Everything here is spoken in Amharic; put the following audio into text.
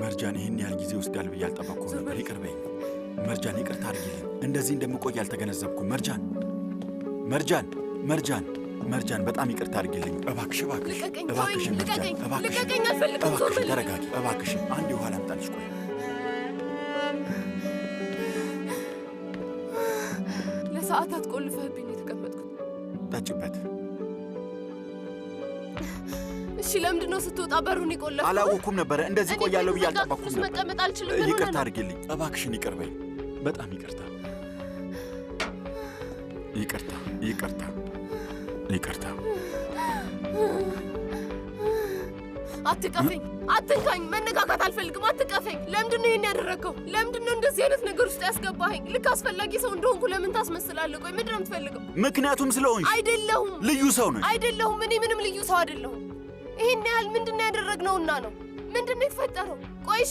መርጃን ይህን ያህል ጊዜ ወስዳል ብዬ አልጠበቅኩም ነበር። ይቅር በይኝ መርጃን፣ ይቅርታ አድርጊልኝ። እንደዚህ እንደምቆይ አልተገነዘብኩም። መርጃን በጣም ይቅርታ አድርጊልኝ። እባክሽን መርጃን፣ እባክሽን ተረጋጊ። እባክሽን አንድ ውሃ ላምጣልሽ። ቆይ ለሰዓታት ቆልፈህብኝ የተቀመጥኩት። ጠጭበት። እሺ ለምንድን ነው ስትወጣ በሩን የቆለፍከው? አላወኩም ነበረ። እንደዚህ ቆያለሁ ብዬ አልጠበቅኩም ነበር። መቀመጥ አልችልም። ይቅርታ አድርጊልኝ እባክሽን። ይቅር በይኝ። በጣም ይቅርታ። አትቀፈኝ፣ አትንካኝ። መነካካት አልፈልግም። አትቀፈኝ። ለምንድን ነው ይሄን ያደረግከው? ለምንድን ነው እንደዚህ አይነት ነገር ውስጥ ያስገባኸኝ? ልክ አስፈላጊ ሰው እንደሆንኩ ለምን ታስመስላለህ? ቆይ ምንድን ነው የምትፈልገው? ምክንያቱም ስለሆንሽ። አይደለሁም። ልዩ ሰው ነሽ። አይደለሁም። እኔ ምንም ልዩ ሰው አይደለሁም። ይሄን ያህል ምንድን ነው ያደረግነውና ነው? ምንድን ነው የተፈጠረው? ቆይ